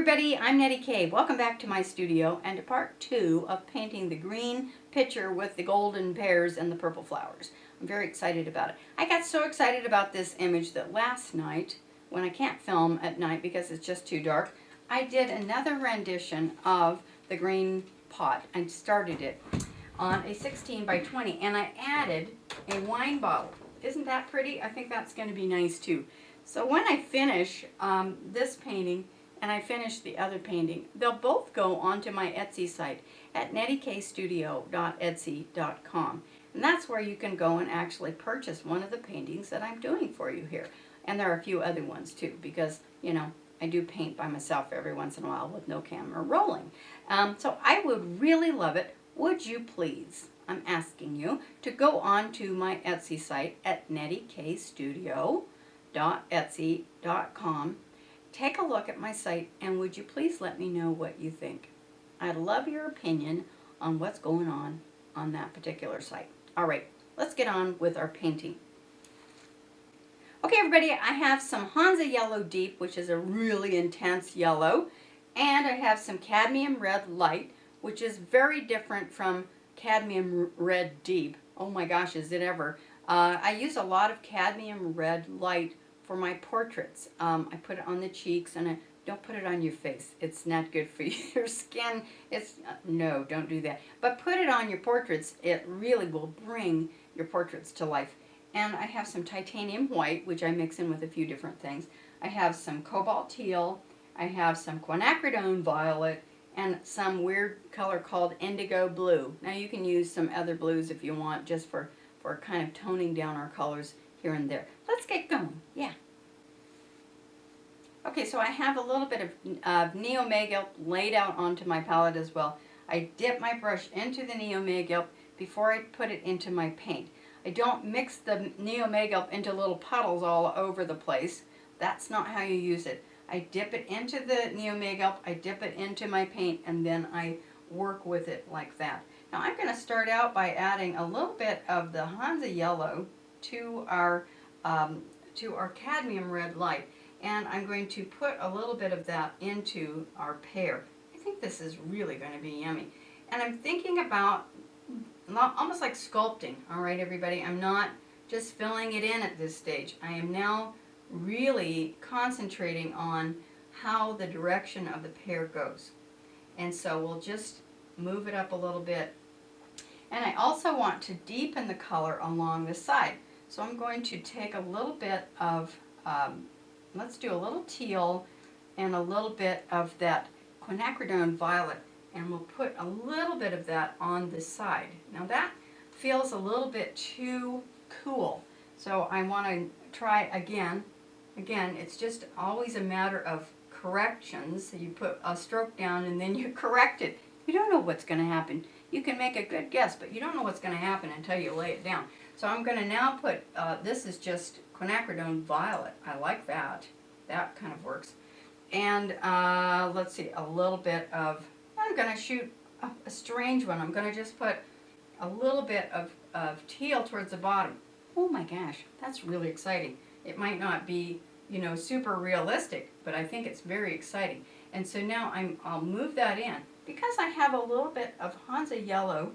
everybody, I'm Nettie Kaye. Welcome back to my studio and to part 2 of painting the green picture with the golden pears and the purple flowers. I'm very excited about it. I got so excited about this image that last night, when I can't film at night because it's just too dark, I did another rendition of the green pot. I started it on a 16 by 20 and I added a wine bottle. Isn't that pretty? I think that's going to be nice too. So when I finish this painting and I finish the other painting, they'll both go onto my Etsy site at nettiekaystudio.etsy.com. And that's where you can go and actually purchase one of the paintings that I'm doing for you here. And there are a few other ones too, because, you know, I do paint by myself every once in a while with no camera rolling. So I would really love it. Would you please, I'm asking you, to go on to my Etsy site at nettiekaystudio.etsy.com. Take a look at my site and would you please let me know what you think. I'd love your opinion on what's going on that particular site. All right, let's get on with our painting. Okay, everybody, I have some Hansa Yellow Deep, which is a really intense yellow, and I have some Cadmium Red Light, which is very different from Cadmium Red Deep. Oh my gosh, is it ever. I use a lot of Cadmium Red Light for my portraits. I put it on the cheeks, and I don't put it on your face. It's not good for your skin. No, don't do that. But put it on your portraits. It really will bring your portraits to life. And I have some titanium white, which I mix in with a few different things. I have some cobalt teal. I have some quinacridone violet, and some weird color called indigo blue. Now you can use some other blues if you want, just for kind of toning down our colors here and there. Let's get going. Yeah. Okay, so I have a little bit of Neo Megilp laid out onto my palette as well. I dip my brush into the Neo Megilp before I put it into my paint. I don't mix the Neo Megilp into little puddles all over the place. That's not how you use it. I dip it into the Neo Megilp, I dip it into my paint, and then I work with it like that. Now I'm going to start out by adding a little bit of the Hansa Yellow to our Cadmium Red Light, and I'm going to put a little bit of that into our pear. I think this is really going to be yummy. And I'm thinking about almost like sculpting, all right, everybody? I'm not just filling it in at this stage. I am now really concentrating on how the direction of the pear goes. And so we'll just move it up a little bit. And I also want to deepen the color along the side. So I'm going to take a little bit of, let's do a little teal and a little bit of that quinacridone violet, and we'll put a little bit of that on the side. Now that feels a little bit too cool, so I want to try again. Again, it's just always a matter of corrections. So you put a stroke down and then you correct it. You don't know what's going to happen. You can make a good guess, but you don't know what's going to happen until you lay it down. So I'm going to now put, this is just quinacridone violet. I like that. That kind of works. And let's see, a little bit of, I'm going to shoot a strange one. I'm going to just put a little bit of teal towards the bottom. Oh my gosh, that's really exciting. It might not be, you know, super realistic, but I think it's very exciting. And so now I'll move that in. Because I have a little bit of Hansa Yellow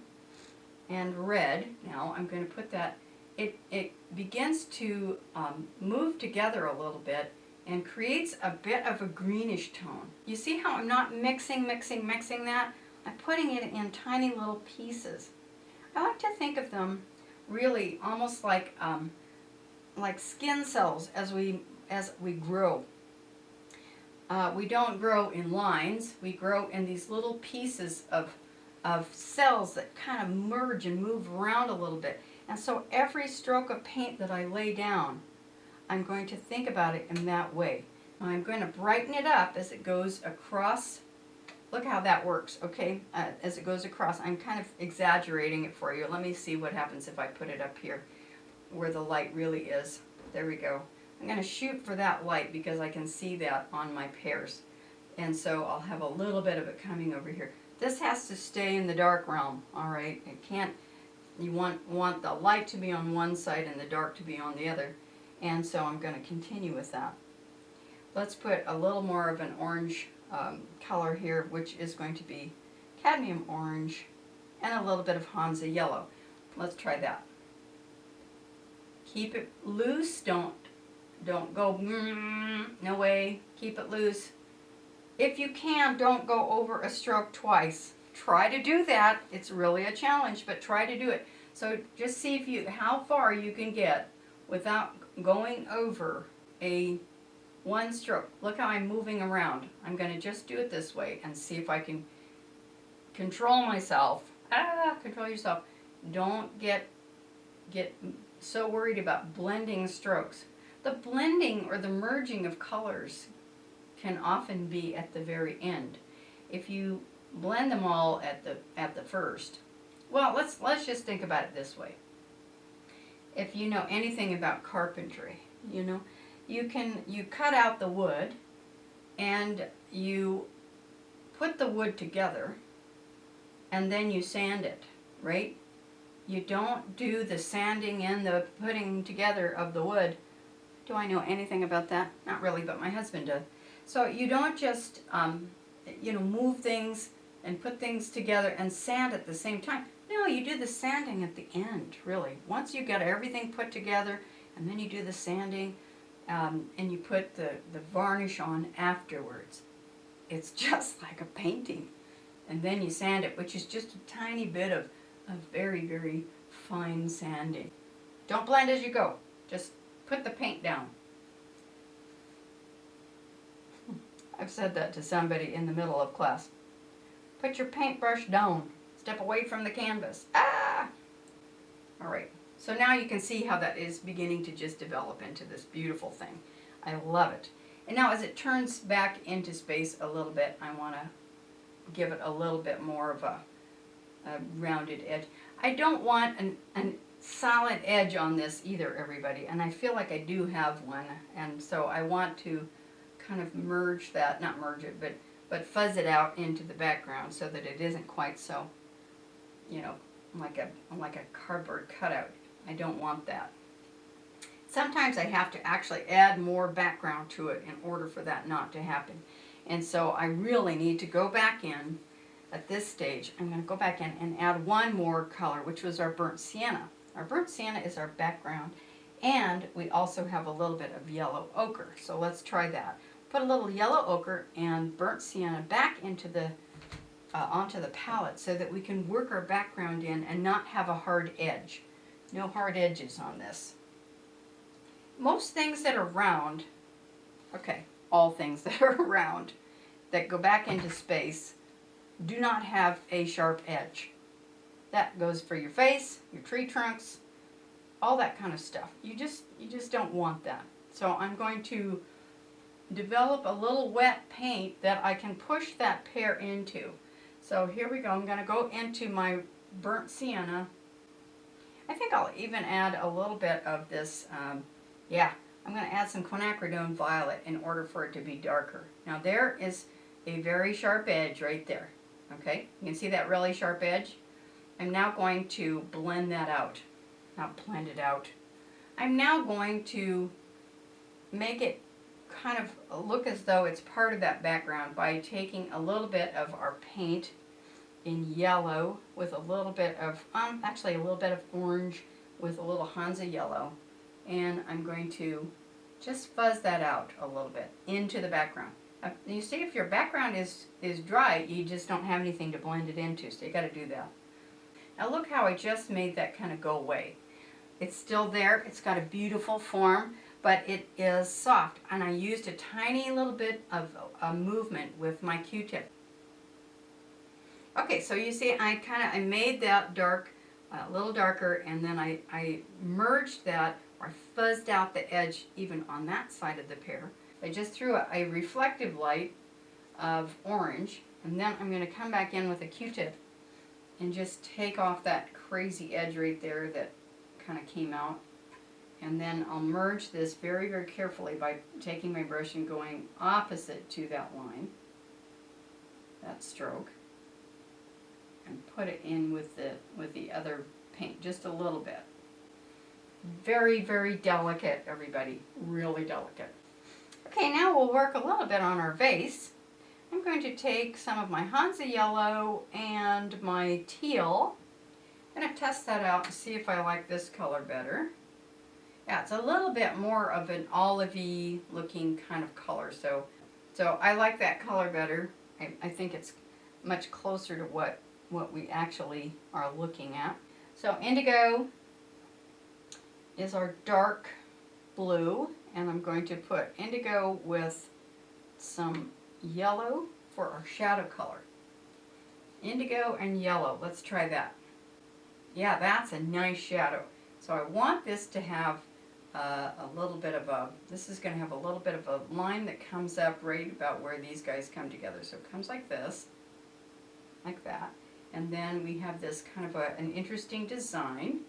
and red, now I'm going to put that, it begins to move together a little bit and creates a bit of a greenish tone. You see how I'm not mixing that? I'm putting it in tiny little pieces. I like to think of them really almost like skin cells as we grow. We don't grow in lines, we grow in these little pieces of cells that kind of merge and move around a little bit. And so every stroke of paint that I lay down, I'm going to think about it in that way. I'm going to brighten it up as it goes across. Look how that works, okay? As it goes across, I'm kind of exaggerating it for you. Let me see what happens if I put it up here where the light really is. There we go. I'm going to shoot for that light because I can see that on my pears. And so I'll have a little bit of it coming over here. This has to stay in the dark realm, all right? It can't, you want the light to be on one side and the dark to be on the other. And so I'm going to continue with that. Let's put a little more of an orange color here, which is going to be cadmium orange and a little bit of Hansa yellow. Let's try that. Keep it loose, don't go, no way, keep it loose. If you can, don't go over a stroke twice. Try to do that. It's really a challenge, but try to do it. So just see if how far you can get without going over a one stroke. Look how I'm moving around. I'm going to just do it this way and see if I can control myself. Control yourself. Don't get so worried about blending strokes. The blending or the merging of colors can often be at the very end. If you blend them all at the first. Well, let's just think about it this way. If you know anything about carpentry, you cut out the wood and you put the wood together and then you sand it, right? You don't do the sanding and the putting together of the wood. Do I know anything about that? Not really, but my husband does. So you don't just, move things and put things together and sand at the same time. No, you do the sanding at the end, really. Once you get everything put together, and then you do the sanding, and you put the varnish on afterwards. It's just like a painting. And then you sand it, which is just a tiny bit of very, very fine sanding. Don't blend as you go. Just put the paint down. I've said that to somebody in the middle of class. Put your paintbrush down. Step away from the canvas. All right. So now you can see how that is beginning to just develop into this beautiful thing. I love it. And now as it turns back into space a little bit, I want to give it a little bit more of a rounded edge. I don't want a solid edge on this either, everybody. And I feel like I do have one. And so I want to kind of merge that, not merge it, but fuzz it out into the background so that it isn't quite so, like a cardboard cutout. I don't want that. Sometimes I have to actually add more background to it in order for that not to happen. And so I really need to go back in at this stage. I'm going to go back in and add one more color, which was our burnt sienna. Our burnt sienna is our background, and we also have a little bit of yellow ochre. So let's try that. Put a little yellow ochre and burnt sienna back into the onto the palette so that we can work our background in and not have a hard edge. No hard edges on this. Most things that are round, all things that are round that go back into space do not have a sharp edge. That goes for your face, your tree trunks, all that kind of stuff. You just don't want that. So I'm going to develop a little wet paint that I can push that pear into. So here we go. I'm going to go into my burnt sienna. I think I'll even add a little bit of this, I'm going to add some quinacridone violet in order for it to be darker. Now there is a very sharp edge right there. Okay, you can see that really sharp edge? I'm now going to blend that out. Not blend it out. I'm now going to make it kind of look as though it's part of that background by taking a little bit of our paint in yellow with a little bit of, actually a little bit of orange with a little Hansa yellow. And I'm going to just fuzz that out a little bit into the background. You see, if your background is dry, you just don't have anything to blend it into, so you got to do that. Now look how I just made that kind of go away. It's still there, it's got a beautiful form, but it is soft, and I used a tiny little bit of a movement with my Q-tip. Okay, so you see I made that dark, a little darker, and then I merged that, or fuzzed out the edge even on that side of the pear. I just threw a reflective light of orange, and then I'm going to come back in with a Q-tip and just take off that crazy edge right there that kind of came out. And then I'll merge this very, very carefully by taking my brush and going opposite to that line, that stroke, and put it in with the other paint, just a little bit. Very, very delicate, everybody, really delicate. Okay, now we'll work a little bit on our vase. I'm going to take some of my Hansa yellow and my teal. I'm going to test that out and see if I like this color better. Yeah, it's a little bit more of an olivey looking kind of color, so I like that color better. I think it's much closer to what we actually are looking at. So indigo is our dark blue, and I'm going to put indigo with some yellow for our shadow color. Indigo and yellow, let's try that. Yeah, that's a nice shadow. So I want this to have a little bit of a, this is going to have a little bit of a line that comes up right about where these guys come together. So it comes like this, like that. And then we have this kind of an interesting design.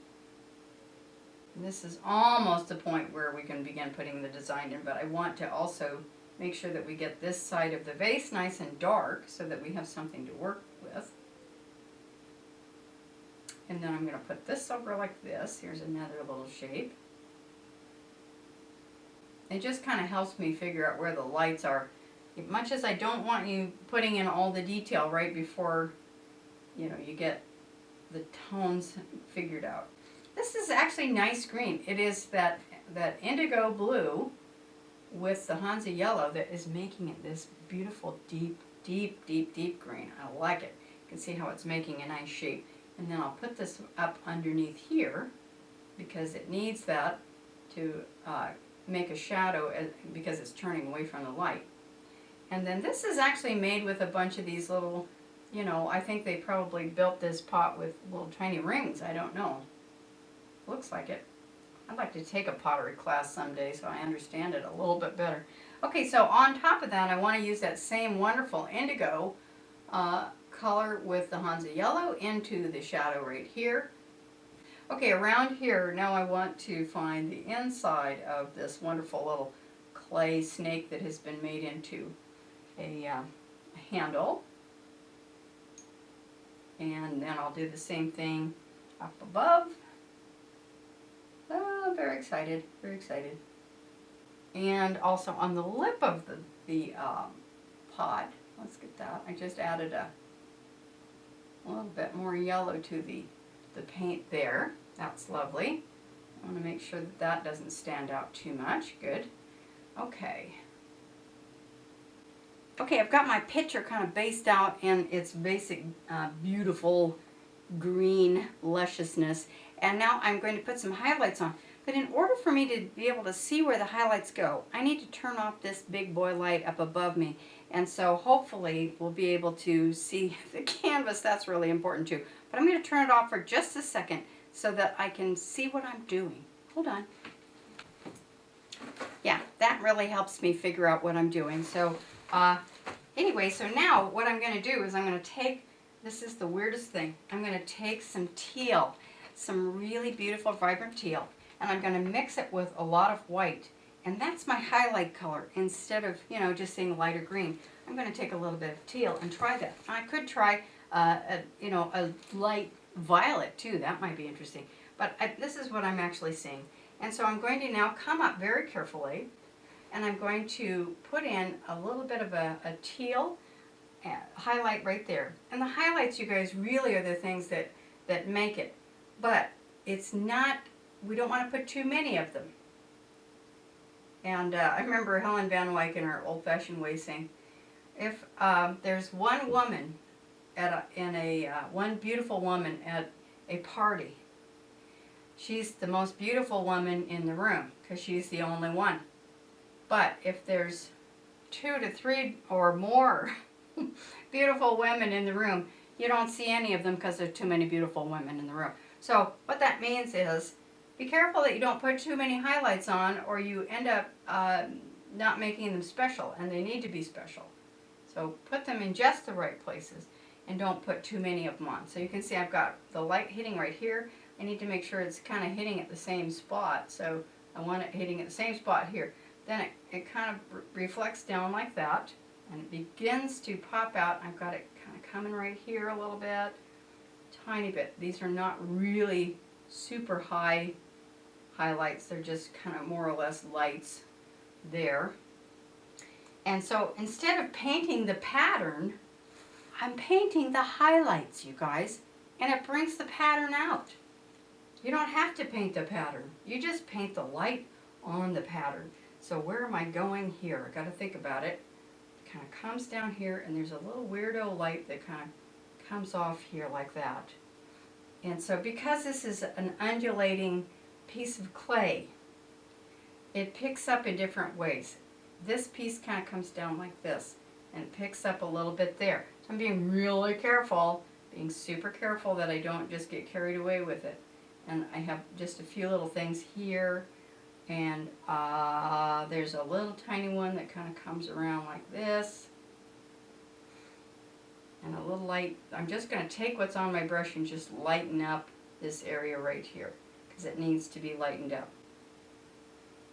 And this is almost the point where we can begin putting the design in, but I want to also make sure that we get this side of the vase nice and dark so that we have something to work with. And then I'm going to put this over like this. Here's another little shape. It just kind of helps me figure out where the lights are. As much as I don't want you putting in all the detail right before, you know, you get the tones figured out. This is actually nice green. It is that indigo blue with the Hansa yellow that is making it this beautiful deep, deep, deep, deep green. I like it. You can see how it's making a nice shape. And then I'll put this up underneath here because it needs that to make a shadow because it's turning away from the light. And then this is actually made with a bunch of these little, you know, I think they probably built this pot with little tiny rings. I don't know. Looks like it. I'd like to take a pottery class someday so I understand it a little bit better. Okay, so on top of that, I want to use that same wonderful indigo color with the Hansa yellow into the shadow right here. Okay, around here, now I want to find the inside of this wonderful little clay snake that has been made into a handle. And then I'll do the same thing up above. Oh, very excited, very excited. And also on the lip of the pot, let's get that. I just added a little bit more yellow to the paint there. That's lovely. I want to make sure that that doesn't stand out too much. Good. Okay. Okay, I've got my picture kind of based out in its basic beautiful green lusciousness, and now I'm going to put some highlights on. But in order for me to be able to see where the highlights go, I need to turn off this big boy light up above me. And so hopefully we'll be able to see the canvas. That's really important too. But I'm going to turn it off for just a second so that I can see what I'm doing. Hold on. Yeah, that really helps me figure out what I'm doing. So anyway, so now what I'm going to do is I'm going to take, this is the weirdest thing, I'm going to take some teal, some really beautiful vibrant teal, and I'm going to mix it with a lot of white. And that's my highlight color instead of, you know, just saying lighter green. I'm going to take a little bit of teal and try that. I could try, you know, a light violet too. That might be interesting. But this is what I'm actually seeing. And so I'm going to now come up very carefully, and I'm going to put in a little bit of a teal highlight right there. And the highlights, you guys, really are the things that make it. But it's not, we don't want to put too many of them. And I remember Helen Van Wyck in her old-fashioned way saying, if there's one woman one beautiful woman at a party, she's the most beautiful woman in the room because she's the only one. But if there's 2 to 3 or more beautiful women in the room, you don't see any of them because there's too many beautiful women in the room. So what that means is, be careful that you don't put too many highlights on, or you end up not making them special, and they need to be special. So put them in just the right places, and don't put too many of them on. So you can see I've got the light hitting right here. I need to make sure it's kind of hitting at the same spot, so I want it hitting at the same spot here. Then it kind of reflects down like that, and it begins to pop out. I've got it kind of coming right here a little bit, tiny bit. These are not really super high highlights. They're just kind of more or less lights there. And so instead of painting the pattern, I'm painting the highlights, you guys, and it brings the pattern out. You don't have to paint the pattern. You just paint the light on the pattern. So where am I going here? I got to think about it. It kind of comes down here, and there's a little weirdo light that kind of comes off here like that. And so because this is an undulating piece of clay, it picks up in different ways. This piece kind of comes down like this, and it picks up a little bit there. So I'm being really careful, being super careful that I don't just get carried away with it. And I have just a few little things here, and there's a little tiny one that kind of comes around like this, and a little light. I'm just going to take what's on my brush and just lighten up this area right here, because it needs to be lightened up.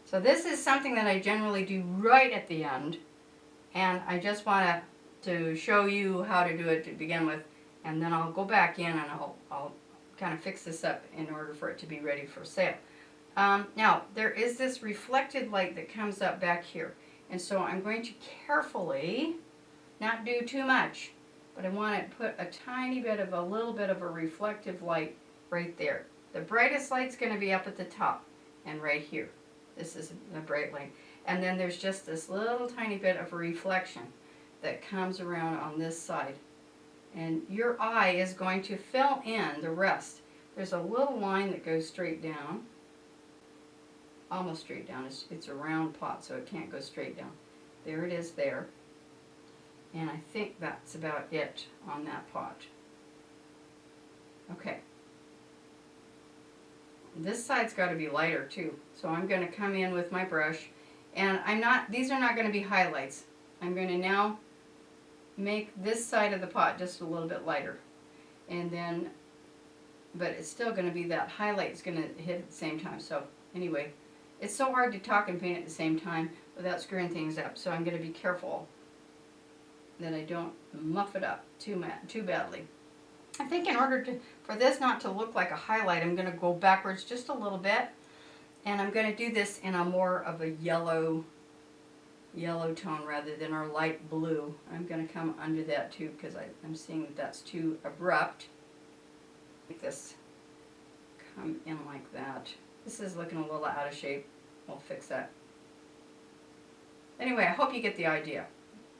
So this is something that I generally do right at the end, and I just want to show you how to do it to begin with, and then I'll go back in and I'll kind of fix this up in order for it to be ready for sale. Now, there is this reflected light that comes up back here, and so I'm going to carefully, not do too much, but I want to put a tiny bit of a little bit of a reflective light right there. The brightest light's going to be up at the top and right here. This is the bright light. And then there's just this little tiny bit of a reflection that comes around on this side. And your eye is going to fill in the rest. There's a little line that goes straight down. Almost straight down. It's a round pot, so it can't go straight down. There it is there. And I think that's about it on that pot. Okay. This side's got to be lighter too. So I'm going to come in with my brush, and these are not going to be highlights. I'm going to now make this side of the pot just a little bit lighter. And then, but it's still going to be that highlight is going to hit at the same time. So anyway, it's so hard to talk and paint at the same time without screwing things up. So I'm going to be careful that I don't muff it up too badly. I think in order for this not to look like a highlight, I'm going to go backwards just a little bit, and I'm going to do this in a more of a yellow tone rather than our light blue. I'm going to come under that too, because I'm seeing that that's too abrupt. Make this come in like that. This is looking a little out of shape. We'll fix that. Anyway, I hope you get the idea.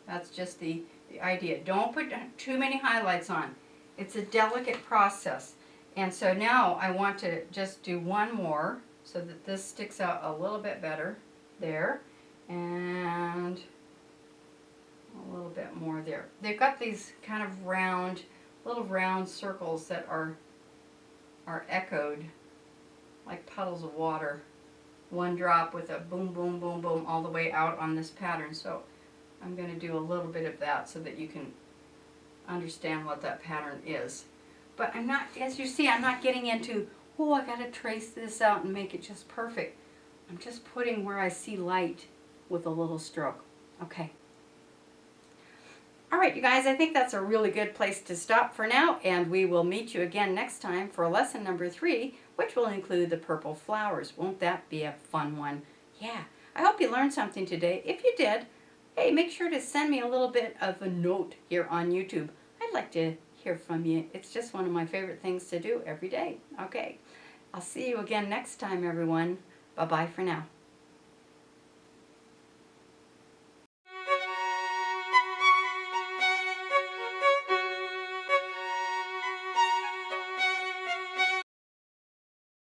That's just the idea. Don't put too many highlights on. It's a delicate process. And so now I want to just do one more so that this sticks out a little bit better there, and a little bit more there. They've got these kind of little round circles that are echoed like puddles of water. One drop with a boom, boom, boom, boom all the way out on this pattern. So I'm going to do a little bit of that so that you can understand what that pattern is. But I'm not, as you see, I'm not getting into, oh, I got to trace this out and make it just perfect. I'm just putting where I see light with a little stroke. Okay. All right, you guys, I think that's a really good place to stop for now, and we will meet you again next time for lesson number 3, which will include the purple flowers. Won't that be a fun one? Yeah. I hope you learned something today. If you did, hey, make sure to send me a little bit of a note here on YouTube. I'd like to hear from you. It's just one of my favorite things to do every day. Okay. I'll see you again next time, everyone. Bye-bye for now.